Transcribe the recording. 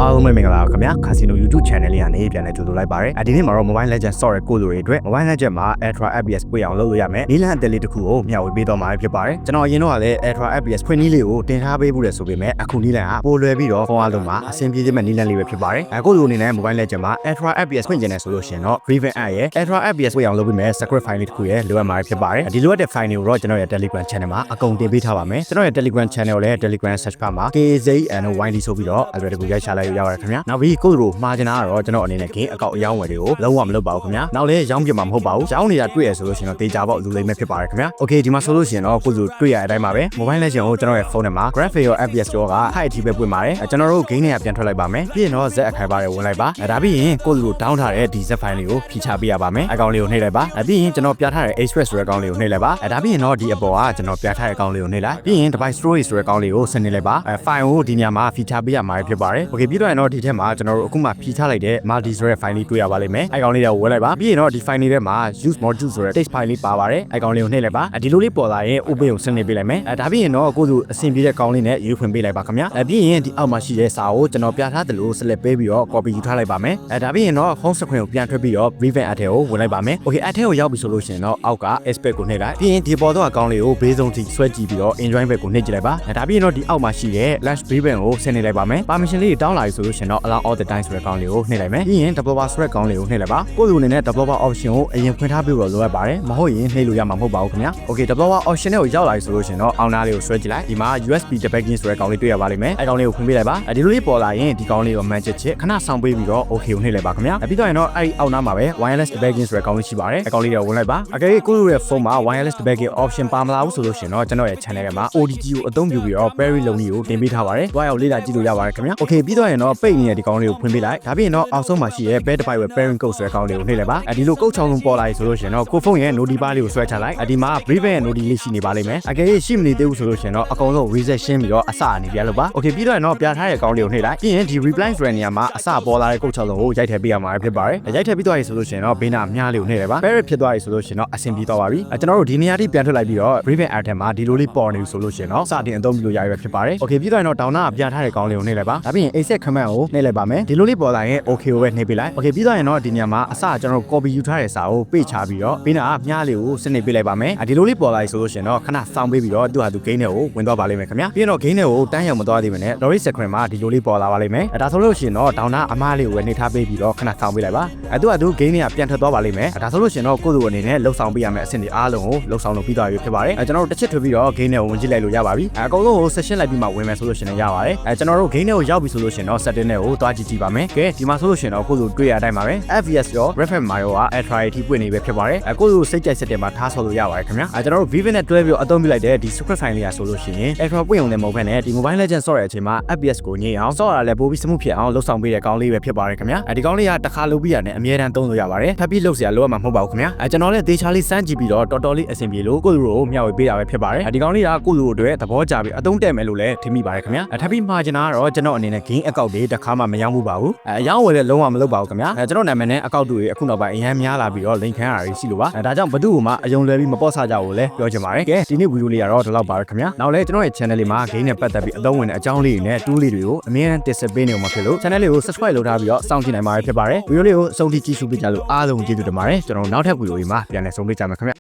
အားလုံးပဲမင်္ဂလာပါခင်ဗျာ Casino YouTube channel လေးကနေပြန်လည်ကြိုဆိုလိုက်ပါတယ်ဒီနေ့မှာတော့ Mobile Legends ဆော့တဲ့ကိုယ်လူတွေအတွက် Mobile Legends မှာ Ultra FPS ပွင့်အောင်လုပ်လို့ရမယ်နီလန်အတယ်လေးတစ်ခုကိုမျှဝေပေးတော့မှာဖြစ်ပါတယ်ကျွန်တော်အရင်တော့လည်း Ultra FPS ဖွင့်နည်းလေးကိုတင်ထားပေးဖို့လေဆိုပေမဲ့အခုနီလန်ကပိုလွယ်ပြီးတော့ဖုန်းအားလုံးမှာအဆင်ပြေစေမဲ့နီလန်လေးပဲဖြစ်ပါတယ်အခုလိုအနေနဲ့ Mobile Legends မှာ Ultra FPS ဖွင့်ကျင်နေဆိုလို့ရှိရင်တော့ Riven App ရဲ့ Ultra FPS ပွင့်အောင်လုပ်ပေးမယ် Secret File လေးတစ်ခုရဲ့လိုအပ်မှာဖြစ်ပါတယ်ဒီလိုအပ်တဲ့ file တွေကိုတော့ကျွန်တော်ရဲ့ Telegram channel မှာအကုန်တင်ပေးထားပါမယ်ကျွန်တော်ရဲ့ Telegram channel ကိုလည်း Telegram search bar မှာ KZNYD ဆိုပြီးတော့အဲ့ဒါကိုရိုက်ချလိုက်ရပါတယ်ခင်ဗျာနောက်ပြီးကိုယ်တို့မှာချင်တာကတော့ကျွန်တော်အနေနဲ့ game အကောင့်အယောင်းဝယ်တွေကိုလုံးဝမလုပ်ပါဘူးခင်ဗျာနောက်လည်းရောင်းပြမှာမဟုတ်ပါဘူးရောင်းနေတာတွေ့ရဆိုလို့ရှိရင်တော့တေချာပေါ့လူလိမ့်မဲ့ဖြစ်ပါတယ်ခင်ဗျာ Okay ဒီမှာဆိုလို့ရှိရင်တော့ကိုယ်တို့တွေ့ရတဲ့အတိုင်းပါပဲ Mobile Legends ကိုကျွန်တော်ရဲ့ဖုန်းထဲမှာ Graphic ရော FPS ရောက high အထိပဲပွင့်ပါတယ်ကျွန်တော်တို့ game တွေကပြန်ထွက်လိုက်ပါမယ်ပြီးရင်တော့ Z အခိုင်ပါတယ်ဝင်လိုက်ပါဒါပြီးရင်ကိုယ်တို့ down ထားတဲ့ဒီ Z file လေးကိုဖြည့်ချပေးရပါမယ်အကောင့်လေးကိုနှိပ်လိုက်ပါပြီးရင်ကျွန်တော်ပြထားတဲ့ Express ဆိုတဲ့အကောင့်လေးကိုနှိပ်လိုက်ပါဒါပြီးရင်တော့ဒီအပေါ်ကကျွန်တော်ပြထားတဲ့အကောင့်လေးကိုနှိပ်လိုက်ပြီးရင် device storage ဆိုတဲ့အကောင့်လေးကိုဆင်းနေလိုက်ပါfile ကိုဒီနေရာမှာ feature ပေးရမှာဖြစ်ပါတယ် Okay ပြီးတော့ရင်တော့ဒီထဲမှာကျွန်တော်တို့အခုမှဖြည့်ချလိုက်တဲ့ multi ဆိုတဲ့ file လေးတွေ့ရပါလိမ့်မယ်အဲကောင်လေးကိုဝယ်လိုက်ပါပြီးရင်တော့ဒီ file လေးထဲမှာ use module ဆိုတဲ့ text file လေးပါပါတယ်အဲကောင်လေးကိုနှိပ်လိုက်ပါဒီလိုလေးပေါ်လာရင် open ကိုဆင်းနေပေးလိုက်မယ်ဒါပြီးရင်တော့ကိုယ်သူအဆင်ပြေတဲ့ကောင်လေးနဲ့ရေးဖွင့်ပေးလိုက်ပါခင်ဗျာပြီးရင်ဒီအောက်မှာရှိတဲ့စာကိုကျွန်တော်ပြထားသလို select ပေးပြီးတော့ copy ယူထားလိုက်ပါမယ်ဒါပြီးရင်တော့ home screen ကိုပြန်ထွက်ပြီးတော့ Riven App ထဲကိုဝင်လိုက်ပါမယ် Okay App ထဲကိုရောက်ပြီဆိုလို့ရှိရင်တော့အောက်က aspect ကိုနှိပ်လိုက်ပြီးရင်ဒီပေါ်တော့အကောင်လေးကိုဘေးဆုံးထိဆွဲကြည့်ပြီးတော့ enjoy ဘက်ကိုနှိပ်ကြည့်လိုက်ပါဒါပြီးရင်တော့ဒီအောက်မှာရှိတဲ့ launch Riven ကိုဆင်းနေလိုက်ပါမယ် permission လေးတောင်းလာပြီဆိုလို့ရှိရင်တော့ allow all the time ဆိုတဲ့ကောင်လေးကိုနှိပ်လိုက်မယ်ပြီးရင် developer ဆိုတဲ့ကောင်လေးကိုနှိပ်လိုက်ပါကိုယ်လူအနေနဲ့ developer option ကိုအရင်ဖွင့်ထားပြီးတော့လိုအပ်ပါတယ်မဟုတ်ရင်နှိပ်လို့ရမှာမဟုတ်ပါဘူးခင်ဗျာ Okay developer option ကိုရောက်လာပြီဆိုလို့ရှိရင်တော့အောင်းသားလေးကိုဆွဲကြည့်လိုက်ဒီမှာ USB debugging ဆိုတဲ့ကောင်လေးတွေ့ရပါလိမ့်မယ်အဲကောင်လေးကိုဖွင့်ပေးလိုက်ပါဒီလိုလေးပေါ်လာရင်ဒီကောင်လေးကို manage ချစ်ခဏဆောင်ပေးပြီးတော့ Okay ကိုနှိပ်လိုက်ပါခင်ဗျာပြီးတော့ရင်တော့အဲ့ဒီအောက်နားမှာပဲ wireless debugging ဆိုတဲ့ကောင်လေးရှိပါတယ်အဲကောင်လေးကိုဝင်လိုက်ပါအကယ်၍ကိုယ့်ရဲ့ဖုန်းမှာ wireless debugging option ပါမလာဘူးဆိုလို့ရှိရင်တော့ကျွန်တော်ရဲ့ channel ထဲမှာ ODG ကိုအသုံးပြုပြီးတော့ Perry လုံးလေးကိုတင်ပေးထားပါတယ်တွားရောက်လေ့လာကြည့်လို့ရပါတယ်ခင်ဗျာ Okay ပြီးတော့ရင်တော့ပိတ်နေတဲ့ဒီကောင်လေးကိုဖွင့်ပေးလိုက်ဒါပြီးရင်တော့အောက်ဆုံးမှာရှိတဲ့ bed device ရဲ့ pairing code ဆိုတဲ့ကောင်လေးကိုနှိပ်လိုက်ပါဒီလိုကုတ်ချောင်းလုံးပေါ်လာပြီဆိုလို့ရှိရင်တော့ကိုဖုန်းရဲ့ node bar လေးကိုဆွဲချလိုက်ဒီမှာ Riven ရဲ့ node လေးရှိနေပါလိမ့်မယ်အကယ်၍ရှိမနေသေးဘူးဆိုလို့ရှိရင်တော့အကောင်ဆုံး reset ရှင်းပြီးတော့အစအနေပြလုပ်ပါ Okay ပြီးတော့ရင်တော့ပြထားတဲ့ကောင်လေးကိုနှိပ်လိုက်ပြီးရင်ဒီ reply ဆိုတဲ့နေရာမှာအစပေါ်လာတဲ့ကုတ်ချောင်းလုံးကိုရိုက်ထည့်ပေးရမှာဖြစ်ပါတယ်ရိုက်ထည့်ပြီးတော့ရဆိုလို့ရှိရင်တော့ဘေးနာမြားလေးကိုနှိပ်လိုက်ပါ Parrot ဖြစ်သွားပြီဆိုလို့ရှိရင်တော့အဆင်ပြေသွားပါပြီကျွန်တော်တို့ဒီနေရာထိပြန်ထွက်လိုက်ပြီးတော့ Riven App ထဲမှာဒီလိုလေးပေါ်နေပြီဆိုလို့ရှိရင်တော့စတင်အသုံးပြုလို့ရပြီဖြစ်ပါတယ် Okay ပြီးတော့ရင်တော့ down နာပြထားတဲ့ကောင်လေးကိုနှိပ်လိုက်ပါဒါပြီးရင် exit command ကိုနှိပ်လိုက်ပါမယ်ဒီလိုလေးပေါ်လာရင် Okay ကိုပဲနှိပ်ပေးလိုက် Okay ပြီးတော့ရင်တော့ဒီနေရာမှာအစကျွန်တော်တို့ copy ယူထားတဲ့စာကိုပေးချပြီးတော့ဘေးနာမြားလေးကိုစနစ်ပေးလိုက်ပါမယ်ဒီလိုလေးပေါ်လာပြီဆိုလို့ရှိရင်တော့ခဏစောင့်ပေးပြီးတော့သူ့ဟာသူ game တွေကိုဝင်သွားပါလိမ့်မယ်ခင်ဗျာပြီးတော့ game တွေကိုတန်းရောက်မသွားသေးဘဲနဲ့ Lorry Screen မှာဒီလိုလေးပေါ်လာပါလိမ့်မယ်ဒါဆိုလို့ရှိရင်တော့ down နာအမားလေးကိုပဲနှိပ်ထားပေးပြီးတော့ခဏစောင့်ပေးလိုက်ပါသူ့ဟာသူ game တွေကပြန်ထွက်သွားပါလိမ့်မယ်ဒါဆိုလို့ရှိရင်တော့ကိုယ့်သူအနေနဲ့လှုပ်ဆောင်ပေးရမယ့်အဆင့်တွေအားလုံးကိုလှုပ်ဆောင်လုပ်ပြီးသွားပြီဖြစ်ပါတယ်ကျွန်တော်တို့တစ်ချက်ထွက်ပြီးတော့ game တွေကိုဝင်ကြည့်လိုက်လို့ရပါပြီအကုန်လုံးကို session လိုက်ပြီးမှဝင်မယ်ဆိုလို့ရှိရင်ရပါတယ်ကျွန်တော်တို့ game တွေကိုရောက်ပြီဆိုလို့ရှိရင်တော့ setting တွေကိုတွားကြည့်ကြည့်ပါမယ်ကဲဒီမှာဆိုလို့ရှိရင်တော့ကိုယ့်သူတွေ့ရတဲ့အတိုင်းပါပဲ FPS ရော Refresh Mario က Ultra ထိပွင့်နေပဲဖြစ်ပါတယ်ကိုယ့်သူစိတ်ကြိုက် setting မှာထားဆော်လို့ရပါတယ်ခင်ဗျာကျွန်တော်တို့ Vivid နဲ့တွဲပြီးတော့အသုံးပြုလိုက်တဲ့ဒီ Secret File လေးရဆိုလို့ရှိရင် Ultra ပွင့်ုံနဲ့မဟုတ်ဘဲနဲ့ဒီ Mobile Legends ဆော့တဲ့အချိန်မှာ FPS ကိုညှိအောင်ဆော့ရတာလည်းပိုပြီးစမှုဖြစ်အောင်လှုပ်ဆောင်ပေးတဲ့ကောင်းလေးပဲဖြစ်ပါတယ်ခင်ဗျာဒီကောင်းလေးကတစ်ခါလုပ်ပြီးရတယ်အများတန်းသုံးလို့ရပါတယ်ထပ်ပြီးလှုပ်เสียလို့ရမှာမဟုတ်ပါဘူးခင်ဗျာကျွန်တော်လည်းဒေချာလေးစမ်းကြည့်ပြီးတော့တော်တော်လေးအဆင်ပြေလို့ကိုယ့်လူကိုမျှဝေပေးတာပဲဖြစ်ပါတယ်ဒီကောင်းလေးကကိုယ့်လူအတွက်သဘောကျပြီးအသုံးတည့်မယ်လို့လည်းထင်မိပါတယ်ခင်ဗျာထပ်ပြီးမှာချင်တာကတော့ကျွန်တော်အနေနဲ့ game အကောင့်တွေတစ်ခါမှမရောင်းဘူးပါဘူးအရောင်းဝယ်လည်းလုံးဝမလုပ်ပါဘူးခင်ဗျာကျွန်တော်နာမည်နဲ့အကောင့်တွေအခုနောက်ပိုင်းအများများလာပြီးတော့ link ခံရတာရှိလို့ပါဒါကြောင့်ဘသူ့ကိုမှအယုံလွယ်ပြီးမပေါ့ဆကြဘူးလဲပြောချင်ပါတယ်ကဲဒီနေ့ဗီဒီယိုလေးကတော့ဒီလောက်ပါပဲခင်ဗျာနောက်လည်းကျွန်တော်ရဲ့ channel လေးမှာ game နဲ့ပတ်သက်ပြီးအသုံးဝင်တဲ့အကြောင်းလေးတွေနဲ့ tool လေးတွေကိုအမြဲတမ်းတင်ဆက်ပေးနေမှာဖြစ်လို့ channel လေးကို subscribe လုပ်ထားပြီးတော့စောင့်ကြည့်နိုင်မှာဖြစ်ပါတယ်ဗီဒီယိုလေးကိုအဆုံးထိကြည့်ရှုပေးကြလို့အားလုံးကျေးဇူးတင်ပါတယ်ကျွန်တော်နောက်ထပ်ဗီဒီယိုတွေမှာပြန်လည်ဆုံတွေ့ကြမယ်ခင်ဗျ